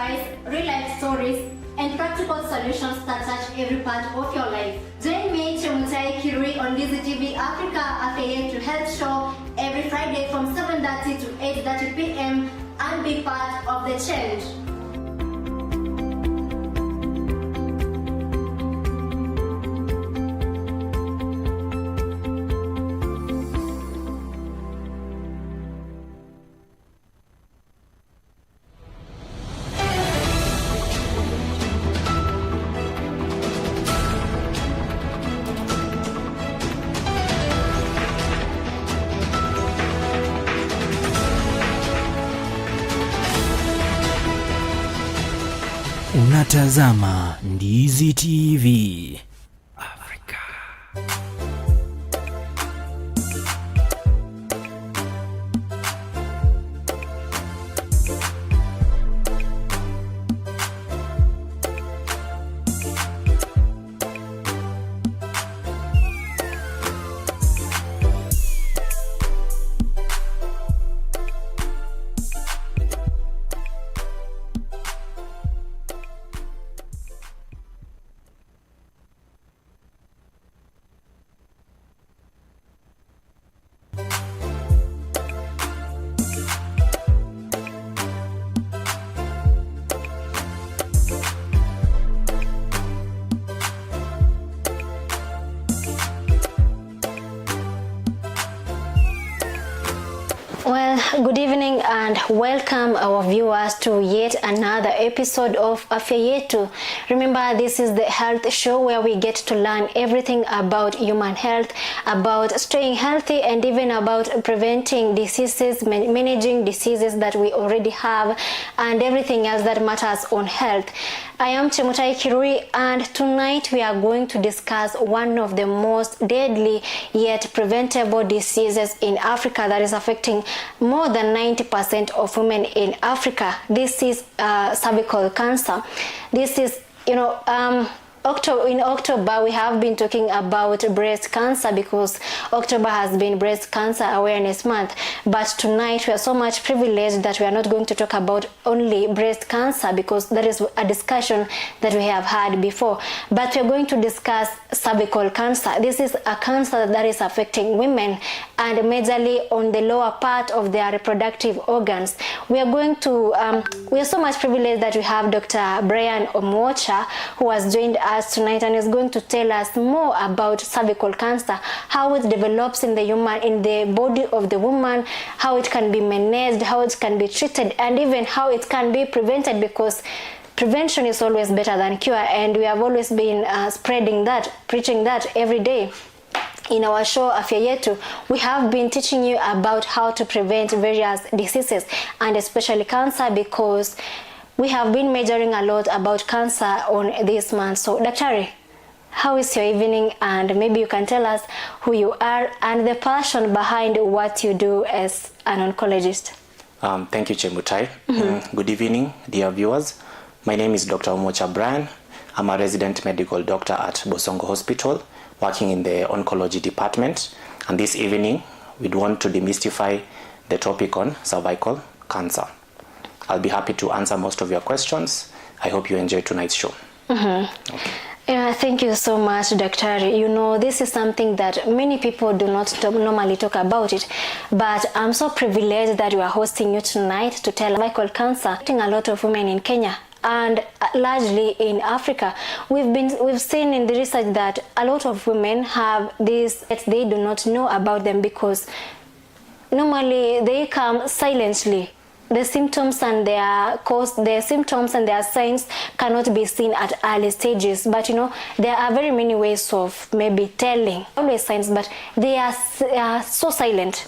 advice, real-life stories, and practical solutions that touch every part of your life. Join me, Chemutai Kirui, on Ndizi TV Africa Afya Yetu Health Show every Friday from 7:30 to 8:30 p.m. and be part of the change. Unatazama Ndizi TV Africa. Well, good evening and welcome our viewers to yet another episode of Afya Yetu. Remember, this is the health show where we get to learn everything about human health, about staying healthy, and even about preventing diseases, managing diseases that we already have, and everything else that matters on health. I am Chemutai Kirui, and tonight we are going to discuss one of the most deadly yet preventable diseases in Africa that is affecting more than 90% of women in Africa. This is cervical cancer. This is, in October we have been talking about breast cancer because October has been Breast Cancer Awareness Month. But tonight we are so much privileged that we are not going to talk about only breast cancer because that is a discussion that we have had before. But we are going to discuss cervical cancer. This is a cancer that is affecting women and majorly on the lower part of their reproductive organs. We are going to, we are so much privileged that we have Dr. Brian Omwocha, who has joined us tonight and is going to tell us more about cervical cancer, how it develops in the body of the woman, how it can be managed, how it can be treated, and even how it can be prevented, because prevention is always better than cure, and we have always been spreading that, preaching that every day. In our show Afya Yetu, we have been teaching you about how to prevent various diseases and especially cancer, because we have been measuring a lot about cancer on this month. So, Daktari, how is your evening? And maybe you can tell us who you are and the passion behind what you do as an oncologist. Thank you, Chemutai. Good evening, dear viewers. My name is Dr. Omwocha Brian. I'm a resident medical doctor at Bosongo Hospital, working in the oncology department. And this evening, we'd want to demystify the topic on cervical cancer. I'll be happy to answer most of your questions. I hope you enjoy tonight's show. Okay. Yeah, thank you so much, Doctor. You know, this is something that many people do not normally talk about it, but I'm so privileged that we are hosting you tonight to tell cervical cancer affecting a lot of women in Kenya and largely in Africa. We've seen in the research that a lot of women have this, they do not know about them because normally they come silently. The symptoms and their signs cannot be seen at early stages. But there are very many ways of maybe telling always signs, but they are so silent.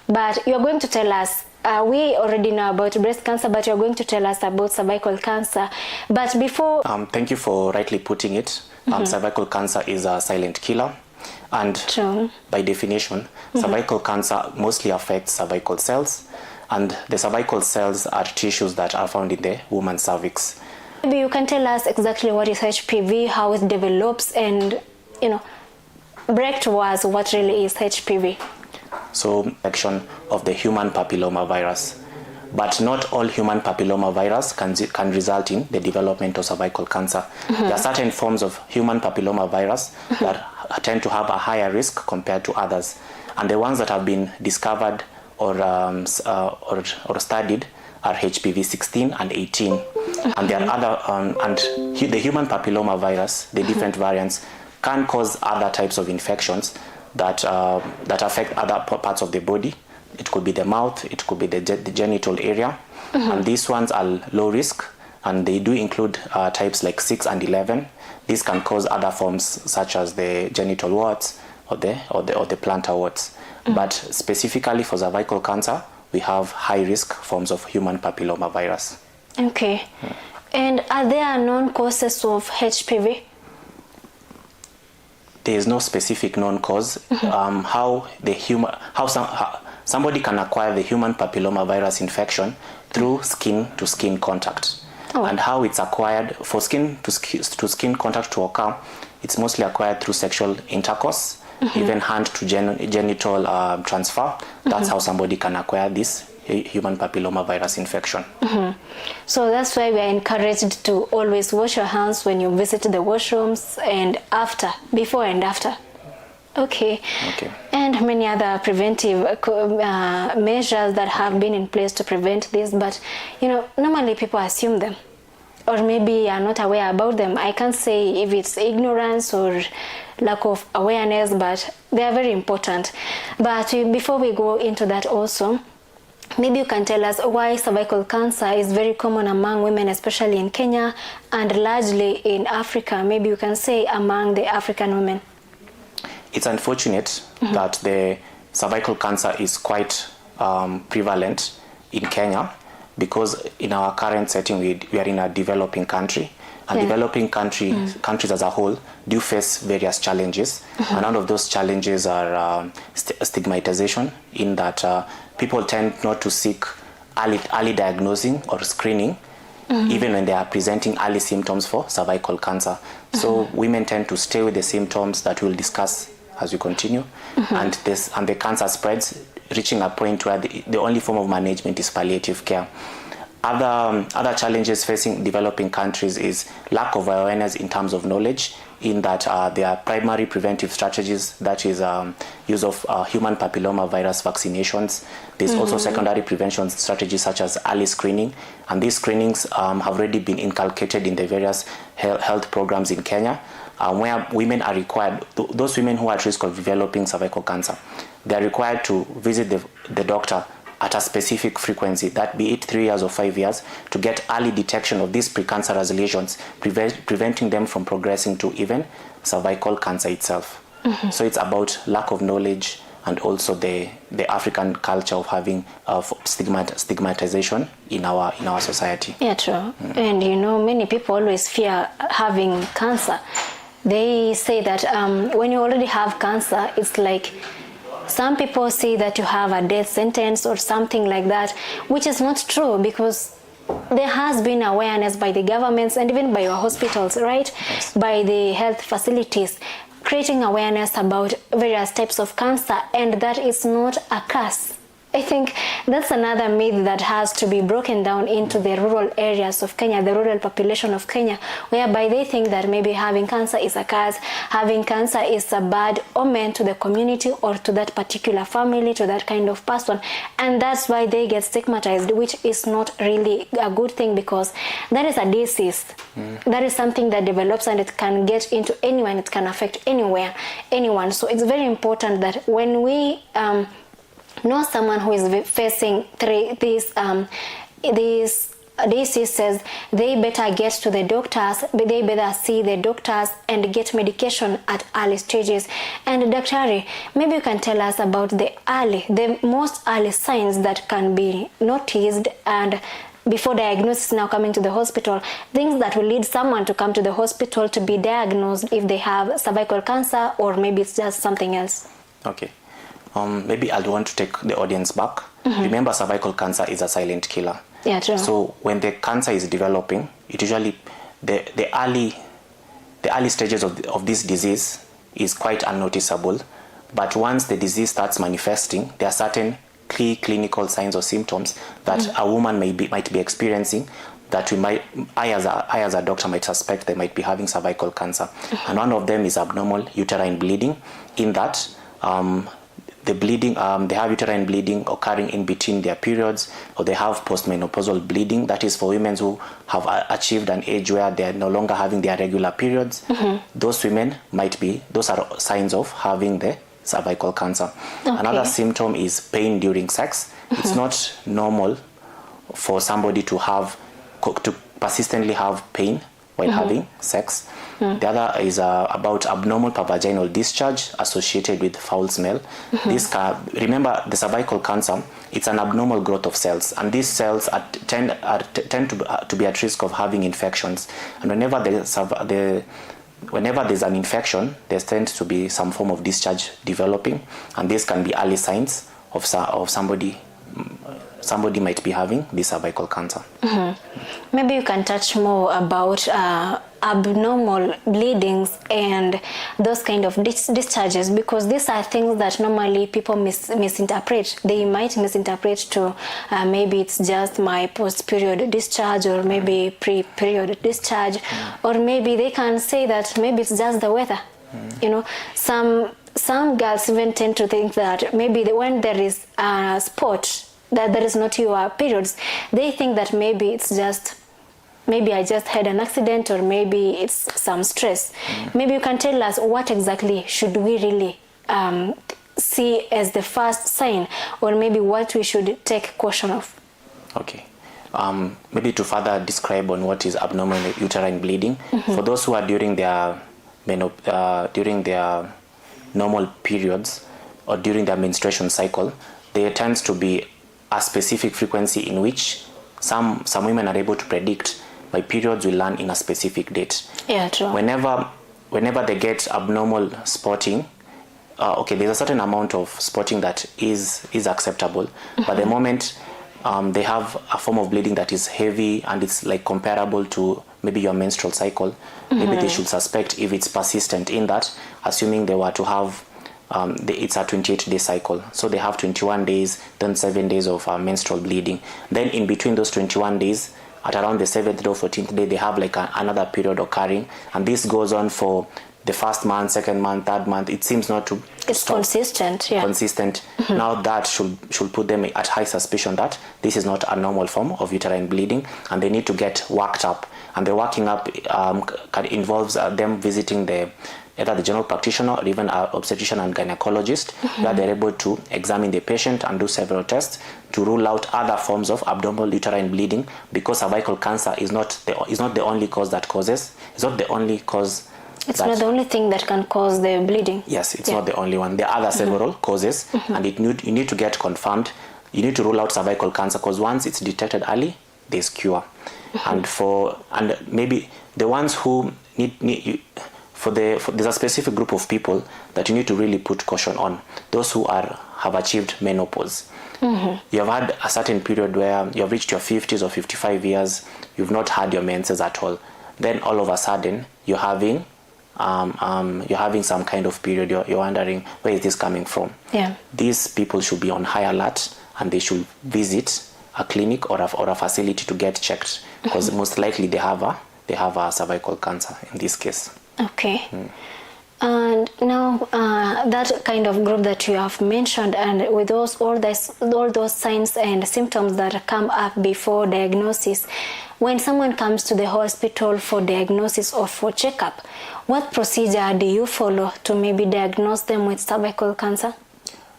But you're going to tell us, we already know about breast cancer, but you're going to tell us about cervical cancer. But before... Thank you for rightly putting it. Cervical cancer is a silent killer. And by definition, cervical cancer mostly affects cervical cells. And the cervical cells are tissues that are found in the woman's cervix. Maybe you can tell us exactly what is HPV, how it develops, and break to us what really is HPV. So, infection of the human papilloma virus. but not all human papilloma virus can result in the development of cervical cancer. There are certain forms of human papilloma virus that tend to have a higher risk compared to others, and the ones that have been discovered or studied are HPV 16 and 18, and there are other and the human papilloma virus, the different variants, can cause other types of infections that affect other parts of the body. It could be the mouth, it could be the genital area, and these ones are low risk, and they do include types like 6 and 11. These can cause other forms such as the genital warts or the plantar warts. But specifically for cervical cancer, we have high risk forms of human papilloma virus. Okay. And are there known causes of HPV? There is no specific known cause. Somebody can acquire the human papilloma virus infection through skin to skin contact. And how it's acquired, for skin to skin contact to occur, it's mostly acquired through sexual intercourse, even hand to genital transfer. That's how somebody can acquire this human papilloma virus infection. So that's why we are encouraged to always wash your hands when you visit the washrooms and after, before and after. Okay. And many other preventive measures that have been in place to prevent this, but normally people assume them, or maybe are not aware about them. I can't say if it's ignorance or lack of awareness, but they are very important. But before we go into that also, maybe you can tell us why cervical cancer is very common among women, especially in Kenya and largely in Africa. Maybe you can say among the African women. It's unfortunate that the cervical cancer is quite prevalent in Kenya, because in our current setting we are in a developing country, and developing countries as a whole do face various challenges, and one of those challenges are stigmatization, in that people tend not to seek early diagnosing or screening, even when they are presenting early symptoms for cervical cancer. So women tend to stay with the symptoms that we'll discuss as we continue, and the cancer spreads, reaching a point where the only form of management is palliative care. Other challenges facing developing countries is lack of awareness in terms of knowledge, in that there are primary preventive strategies, that is use of human papilloma virus vaccinations. There's also secondary prevention strategies such as early screening, and these screenings have already been inculcated in the various health programs in Kenya, where women are required, those women who are at risk of developing cervical cancer, they are required to visit the doctor at a specific frequency, that be it 3 years or 5 years, to get early detection of these precancerous lesions, preventing them from progressing to even cervical cancer itself. So it's about lack of knowledge, and also the African culture of having stigmatization in our society. Yeah, true. And many people always fear having cancer. They say that when you already have cancer, it's like, some people say that you have a death sentence or something like that, which is not true, because there has been awareness by the governments and even by your hospitals, right? Yes. By the health facilities, creating awareness about various types of cancer, and that is not a curse. I think that's another myth that has to be broken down into the rural areas of Kenya, the rural population of Kenya, whereby they think that maybe having cancer is a curse, having cancer is a bad omen to the community or to that particular family, to that kind of person. And that's why they get stigmatized, which is not really a good thing, because that is a disease. That is something that develops, and it can get into anyone, it can affect anyone. So it's very important that when we know someone who is facing these diseases, they better get to the doctors, they better see the doctors and get medication at early stages. And Daktari, maybe you can tell us about the most early signs that can be noticed, and before diagnosis, now coming to the hospital, things that will lead someone to come to the hospital to be diagnosed if they have cervical cancer, or maybe it's just something else. Okay. Maybe I'll want to take the audience back. Remember, cervical cancer is a silent killer. Yeah, true. So when the cancer is developing, it usually the early stages of this disease is quite unnoticeable. But once the disease starts manifesting, there are certain key clinical signs or symptoms that a woman might be experiencing, that I as a doctor might suspect they might be having cervical cancer. And one of them is abnormal uterine bleeding, in that the bleeding, they have uterine bleeding occurring in between their periods, or they have postmenopausal bleeding. That is for women who have achieved an age where they are no longer having their regular periods. Those women those are signs of having the cervical cancer. Okay. Another symptom is pain during sex. It's not normal for somebody to persistently have pain while having sex. The other is about abnormal pervaginal discharge associated with foul smell. Remember, the cervical cancer, it's an abnormal growth of cells, and these cells tend to be at risk of having infections. And whenever there's an infection, there tends to be some form of discharge developing, and this can be early signs of somebody might be having this cervical cancer. Maybe you can touch more about abnormal bleedings and those kind of discharges, because these are things that normally people misinterpret. They might misinterpret to maybe it's just my post-period discharge, or maybe pre-period discharge, or maybe they can say that maybe it's just the weather. You know, some girls even tend to think that maybe when there is a spot that there is not your periods, they think that maybe it's just, maybe I just had an accident, or maybe it's some stress. Maybe you can tell us what exactly should we really see as the first sign, or maybe what we should take caution of. Okay. Maybe to further describe on what is abnormal uterine bleeding, for those who are during their normal periods or during their menstruation cycle, there tends to be a specific frequency in which some women are able to predict my periods will land in a specific date. Yeah, true. Whenever they get abnormal spotting, okay, there's a certain amount of spotting that is acceptable, but the moment they have a form of bleeding that is heavy and it's like comparable to maybe your menstrual cycle, maybe they should suspect if it's persistent in that, assuming they were to have it's a 28-day cycle, so they have 21 days, then 7 days of menstrual bleeding. Then in between those 21 days, at around the 7th or 14th day, they have like another period occurring, and this goes on for the first month, second month, third month. It seems not to stop. Consistent. Yeah. Consistent. Now that should put them at high suspicion that this is not a normal form of uterine bleeding, and they need to get worked up. And the working up involves them visiting either the general practitioner or even an obstetrician and gynecologist, where they're able to examine the patient and do several tests to rule out other forms of abnormal uterine bleeding, because cervical cancer is not the only cause that causes. It's not the only cause. It's not the only thing that can cause the bleeding. Yes, it's not the only one. There are other several causes, and you need to get confirmed. You need to rule out cervical cancer, because once it's detected early, there's cure. And maybe the ones who there's a specific group of people that you need to really put caution on. Those who have achieved menopause. You have had a certain period where you have reached your 50s or 55 years, you've not had your menses at all. Then all of a sudden you're having some kind of period. You're wondering, where is this coming from? Yeah. These people should be on high alert, and they should visit a clinic or a facility to get checked, because most likely they have a cervical cancer in this case. Okay. And now that kind of group that you have mentioned, and with all those signs and symptoms that come up before diagnosis, when someone comes to the hospital for diagnosis or for checkup, what procedure do you follow to maybe diagnose them with cervical cancer?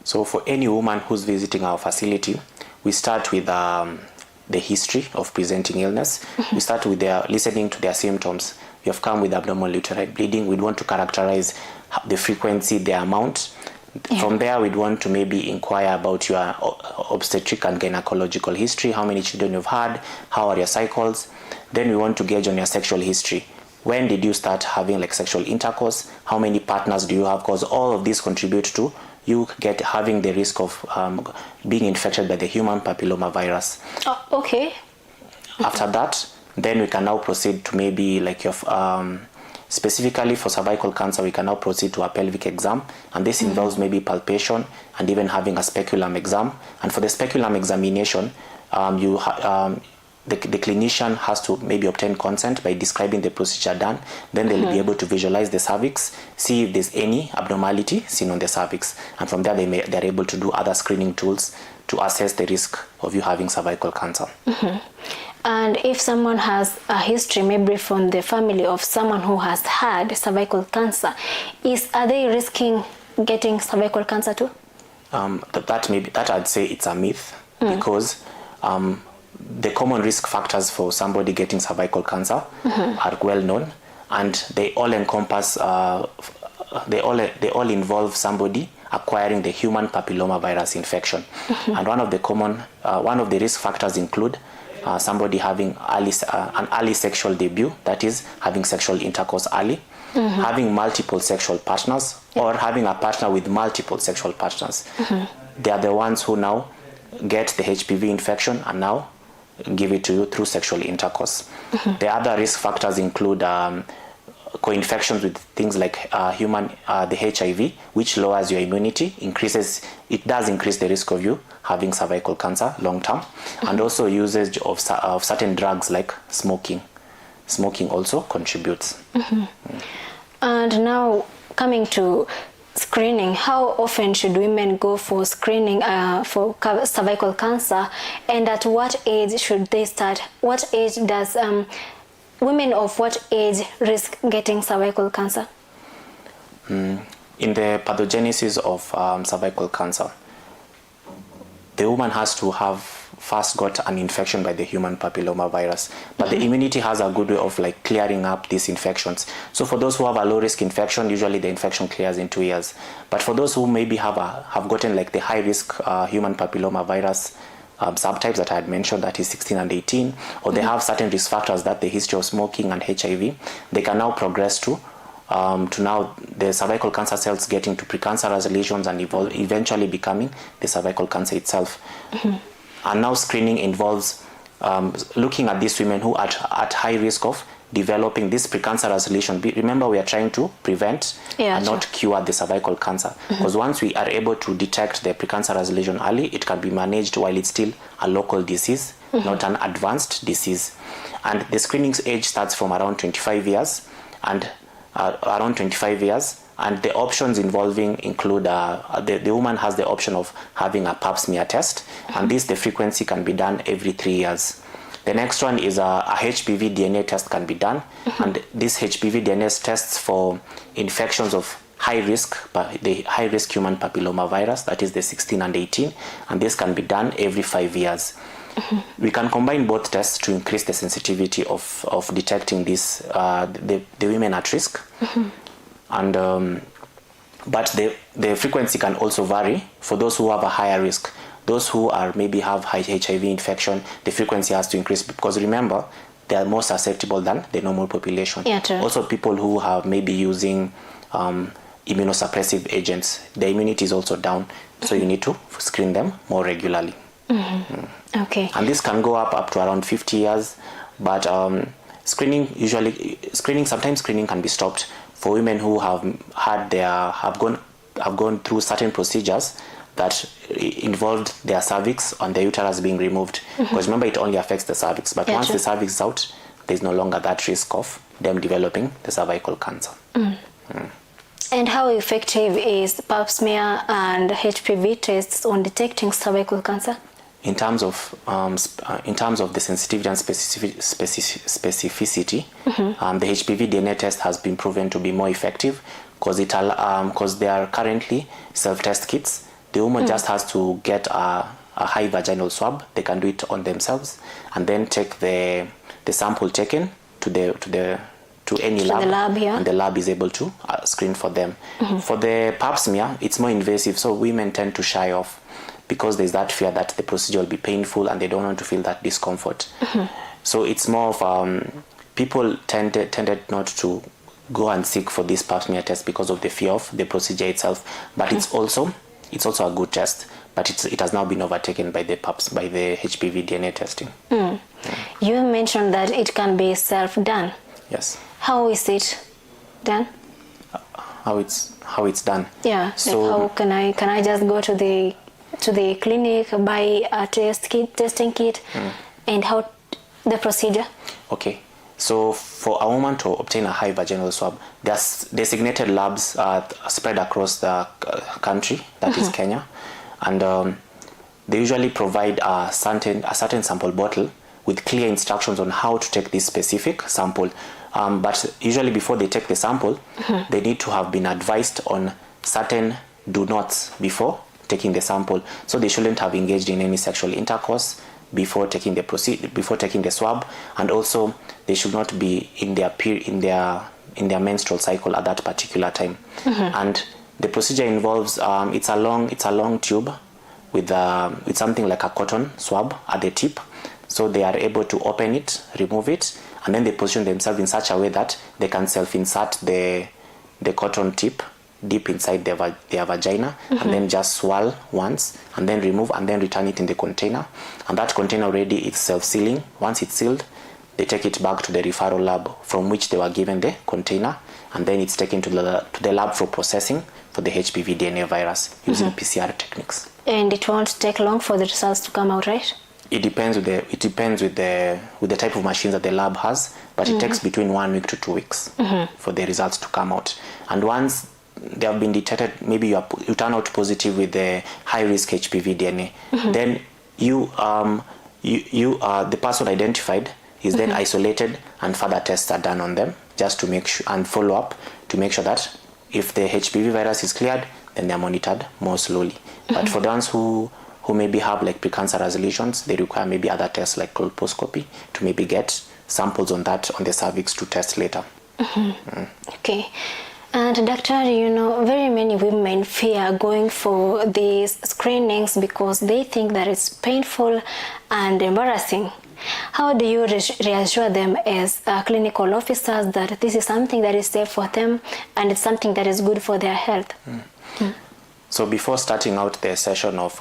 So for any woman who's visiting our facility, we start with the history of presenting illness. We start with listening to their symptoms. You have come with abnormal uterine bleeding. We'd want to characterize the frequency, the amount. Yeah. From there, we'd want to maybe inquire about your obstetric and gynecological history, how many children you've had, how are your cycles. Then we want to gauge on your sexual history. When did you start having sexual intercourse? How many partners do you have? Because all of these contribute to you having the risk of being infected by the human papilloma virus. Oh, okay. After that, then we can now proceed to maybe Specifically for cervical cancer, we can now proceed to a pelvic exam, and this involves maybe palpation and even having a speculum exam. And for the speculum examination, the clinician has to maybe obtain consent by describing the procedure done. Then they'll be able to visualize the cervix, see if there's any abnormality seen on the cervix, and from there they're able to do other screening tools to assess the risk of you having cervical cancer. And if someone has a history, maybe from the family of someone who has had cervical cancer, are they risking getting cervical cancer too? That I'd say it's a myth, because the common risk factors for somebody getting cervical cancer are well known, and they all encompass they all involve somebody acquiring the human papillomavirus infection. And one of the risk factors include somebody having an early sexual debut, that is having sexual intercourse early, having multiple sexual partners, or having a partner with multiple sexual partners. They are the ones who now get the HPV infection and now give it to you through sexual intercourse. The other risk factors include co-infections with things like the HIV, which lowers your immunity, it does increase the risk of you having cervical cancer long term, and also usage of certain drugs like smoking. Smoking also contributes. And now coming to screening, how often should women go for screening for cervical cancer, and at what age should they start? What age does women of what age risk getting cervical cancer? In the pathogenesis of cervical cancer, the woman has to have first got an infection by the human papillomavirus, but the immunity has a good way of like clearing up these infections. So for those who have a low risk infection, usually the infection clears in 2 years. But for those who maybe have gotten like the high risk human papillomavirus subtypes that I had mentioned, that is 16 and 18, or they have certain risk factors, that the history of smoking and HIV, they can now progress to now the cervical cancer cells getting to precancerous lesions and eventually becoming the cervical cancer itself. And now screening involves looking at these women who are at high risk of developing this precancerous lesion. Remember, we are trying to prevent and not cure the cervical cancer, because once we are able to detect the precancerous lesion early, it can be managed while it's still a local disease, not an advanced disease. And the screening age starts from around 25 years, and and the options involving include the woman has the option of having a pap smear test, and the frequency can be done every 3 years. The next one is a HPV DNA test can be done, and this HPV DNA tests for infections of high risk, the high risk human papillomavirus, that is the 16 and 18, and this can be done every 5 years. We can combine both tests to increase the sensitivity of detecting this the women at risk, and but the frequency can also vary for those who have a higher risk. Those who are maybe have high HIV infection, the frequency has to increase, because remember, they are more susceptible than the normal population. Also, people who have maybe using immunosuppressive agents, the immunity is also down, so you need to screen them more regularly. Okay. And this can go up to around 50 years, but sometimes screening can be stopped for women who have gone through certain procedures that involved their cervix and the uterus being removed. Because remember, it only affects the cervix, but once the cervix is out, there's no longer that risk of them developing the cervical cancer. And how effective is pap smear and HPV tests on detecting cervical cancer? In terms of the sensitivity and specificity, the HPV DNA test has been proven to be more effective, because they are currently self-test kits. The woman just has to get a high vaginal swab. They can do it on themselves, and then take the sample taken to any lab, and the lab is able to screen for them. For the pap smear, it's more invasive, so women tend to shy off, because there's that fear that the procedure will be painful and they don't want to feel that discomfort. So it's more of people tended not to go and seek for this pap smear test because of the fear of the procedure itself. But it's also a good test, but it has now been overtaken by the HPV DNA testing. You mentioned that it can be self-done. Yes. How is it? done? How it's done? Yeah. So like how can I just go to the clinic, buy a testing kit, and how the procedure? Okay. So for a woman to obtain a high vaginal swab, there's designated labs spread across the country, that is Kenya, and they usually provide a certain sample bottle with clear instructions on how to take this specific sample. But usually before they take the sample, they need to have been advised on certain do nots before taking the sample. So they shouldn't have engaged in any sexual intercourse before taking the swab, and also they should not be in their menstrual cycle at that particular time. And the procedure involves it's a long tube with something like a cotton swab at the tip. So they are able to open it, remove it, and then they position themselves in such a way that they can self-insert the cotton tip deep inside their vagina, and then just swirl once, and then remove, and then return it in the container. And that container already is self-sealing. Once it's sealed, they take it back to the referral lab from which they were given the container, and then it's taken to the lab for processing for the HPV DNA virus using PCR techniques. And it won't take long for the results to come out, right? It depends with the type of machines that the lab has, but it takes between 1 week to 2 weeks for the results to come out. And once they have been detected, maybe you turn out positive with the high risk HPV DNA, then the person identified is then isolated, and further tests are done on them just to make sure, and follow up to make sure that if the HPV virus is cleared, then they're monitored more slowly. But for the ones who maybe have like precancerous lesions, they require maybe other tests like colposcopy to maybe get samples on the cervix to test later. Okay. And doctor, very many women fear going for these screenings because they think that it's painful and embarrassing. How do you reassure them as clinical officers that this is something that is safe for them and it's something that is good for their health? So before starting out the session of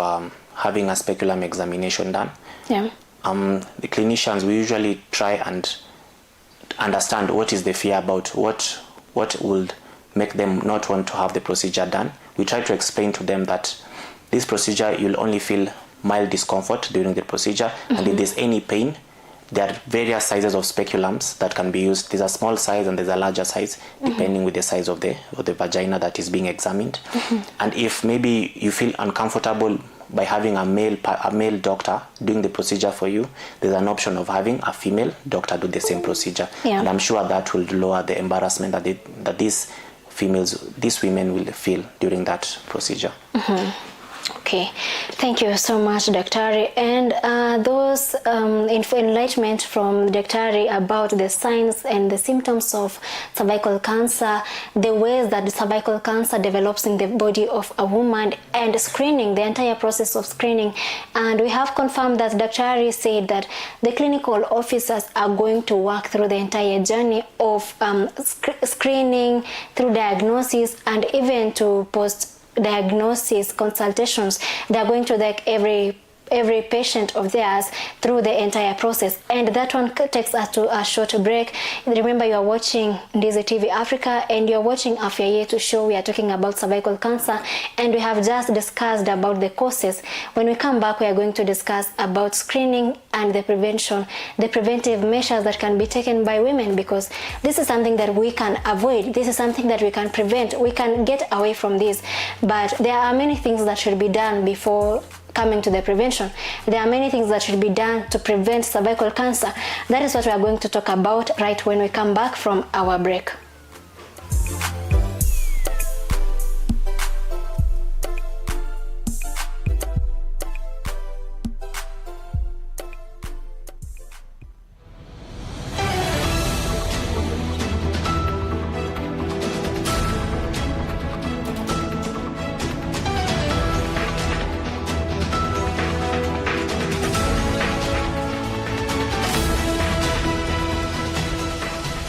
having a speculum examination done, the clinicians, we usually try and understand what is the fear about, what would make them not want to have the procedure done. We try to explain to them that this procedure, you'll only feel mild discomfort during the procedure, and if there's any pain, there are various sizes of speculums that can be used. There's a small size and there's a larger size, depending with the size of the vagina that is being examined. And if maybe you feel uncomfortable by having a male doctor doing the procedure for you, there's an option of having a female doctor do the same procedure. And I'm sure that will lower the embarrassment that these women will feel during that procedure. Okay, thank you so much, Daktari. And those enlightenment from Daktari about the signs and the symptoms of cervical cancer, the ways that cervical cancer develops in the body of a woman, and screening, the entire process of screening. And we have confirmed that Daktari said that the clinical officers are going to work through the entire journey of screening, through diagnosis, and even to post-diagnosis consultations. They are going to like every patient of theirs through the entire process. And that one takes us to a short break. Remember, you are watching Ndizi TV Africa and you are watching Afya Yetu show. We are talking about cervical cancer and we have just discussed about the causes. When we come back, we are going to discuss about screening and the prevention, the preventive measures that can be taken by women, because this is something that we can avoid. This is something that we can prevent. We can get away from this. But there are many things that should be done before coming to the prevention. There are many things that should be done to prevent cervical cancer. That is what we are going to talk about right when we come back from our break.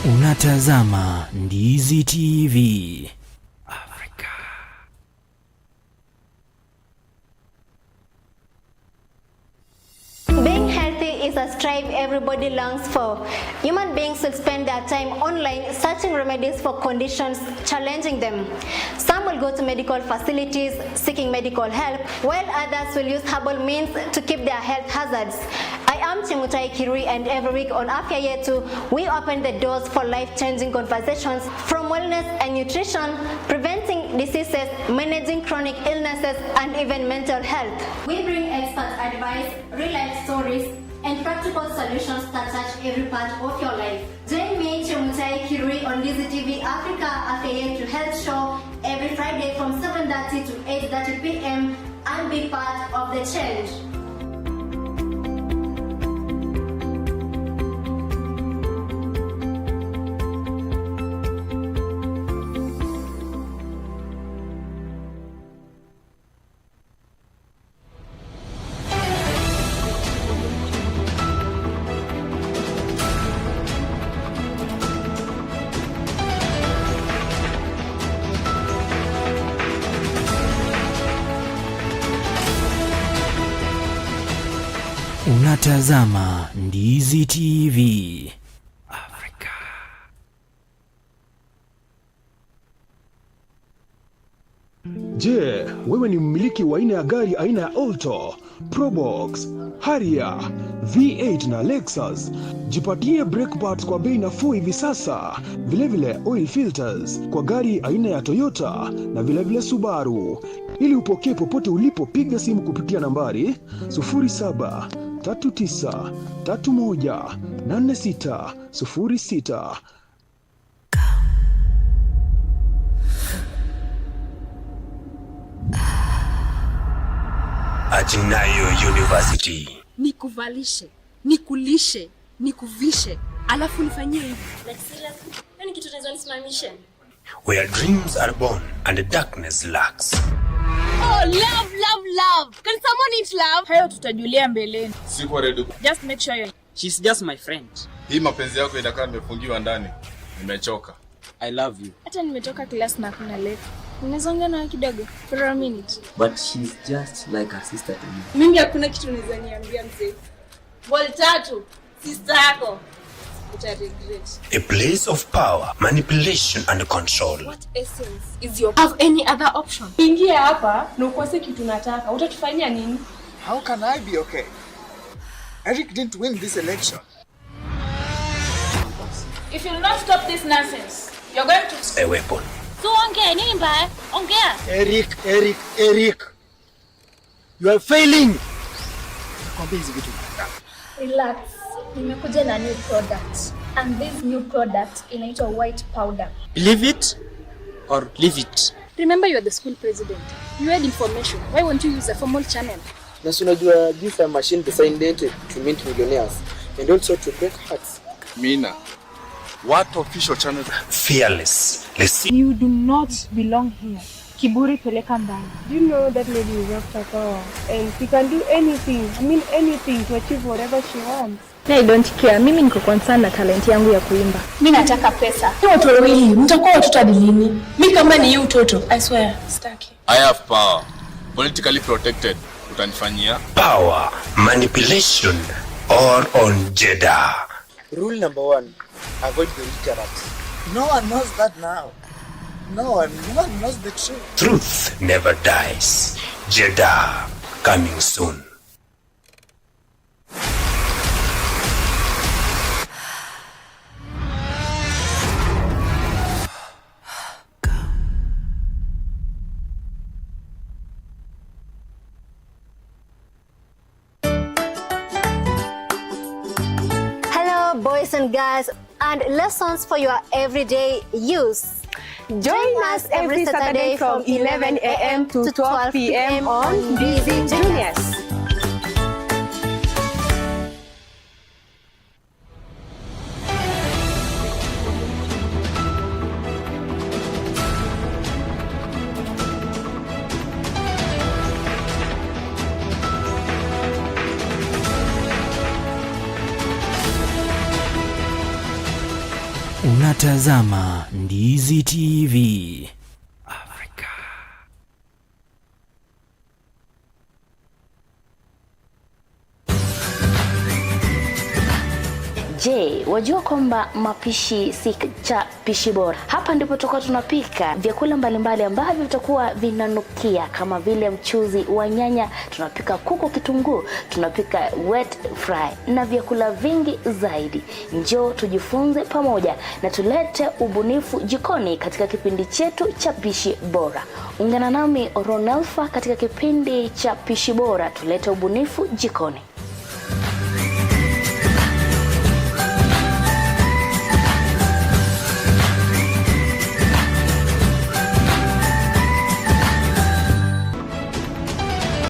Unatazama Ndizi TV Africa. Being healthy is a strive everybody longs for. Human beings will spend their time online searching remedies for conditions challenging them. Some will go to medical facilities seeking medical help, while others will use herbal means to keep their health hazards. I am Chemutai Kirui, and every week on Afya Yetu, we open the doors for life-changing conversations from wellness and nutrition, preventing diseases, managing chronic illnesses, and even mental health. We bring expert advice, real-life stories, and practical solutions that touch every part of your life. Join me, Chemutai Kirui, on Ndizi TV Africa Afya Yetu Health Show every Friday from 7:30 to 8:30 p.m. and be part of the change. Unatazama Ndizi TV Africa. Je, wewe ni mmiliki wa aina ya gari aina ya Alto, Probox, Harrier, V8 na Lexus? Jipatie brake pads kwa bei nafuu hivi sasa. Vilevile oil filters kwa gari aina ya Toyota na vilevile Subaru. Ili upokee popote ulipo, piga simu kupitia nambari 0739318606. Ajinayo University. Nikuvalishe, nikulishe, nikuvishe, alafu nifanyie hivi. Like seriously? Yaani kitu tunaweza nisimamishe? Where dreams are born and the darkness lurks. Oh, love, love, love. Can someone eat love? Hayo tutajulia mbeleni. Siko ready. Just make sure you... She's just my friend. Hii mapenzi yako inakaa nimefungiwa ndani. Nimechoka. I love you. Hata nimetoka class na kuna late. Unaweza ongea na kidogo for a minute. But she's just like a sister to me. Mimi hakuna kitu unaweza niambia mzee. Ball tatu, sister yako. Uta regret. A place of power, manipulation and control. What essence is your... Have any other option? Ingia hapa na ukose kitu nataka. Utatufanyia nini? How can I be okay? Eric didn't win this election. If you will not stop this nonsense, you're going to... A weapon. So ongea nini mbaya? Ongea. Eric. You are failing. Nakwambia hizi vitu. Relax. Nimekuja na new product. And this new product inaitwa white powder. Believe it or leave it. Remember, you are the school president. You had information. Why won't you use a formal channel? Na unajua this is a machine designed to mint millionaires and also to break hearts. Mina, what official channel? Fearless. You do not belong here. Kiburi peleka mbali. Do you know that lady is after power and she can do anything, anything to achieve whatever she wants? I don't care. Mimi niko concerned na talent yangu ya kuimba. Mimi nataka pesa. Watu wawili mtakuwa watoto hadi lini? Mimi kama ni utoto, I swear, sitaki. I have power. Politically protected. Utanifanyia? Power, manipulation or on Jeddah. Rule number 1. Avoid the literate. No one knows that now. No one knows the truth. Truth never dies. Jeddah, coming soon. Boys and girls, and lessons for your everyday use. Join us every Saturday from 11 a.m. to 12 p.m. on Ndizi Juniors. Unatazama Ndizi TV Africa. Je, wajua kwamba mapishi si cha pishi bora? Hapa ndipo tutakuwa tunapika vyakula mbalimbali ambavyo vitakuwa vinanukia kama vile mchuzi wa nyanya, tunapika kuku kitunguu, tunapika wet fry na vyakula vingi zaidi. Njoo tujifunze pamoja na tulete ubunifu jikoni katika kipindi chetu cha pishi bora. Ungana nami Ronalfa katika kipindi cha pishi bora, tulete ubunifu jikoni.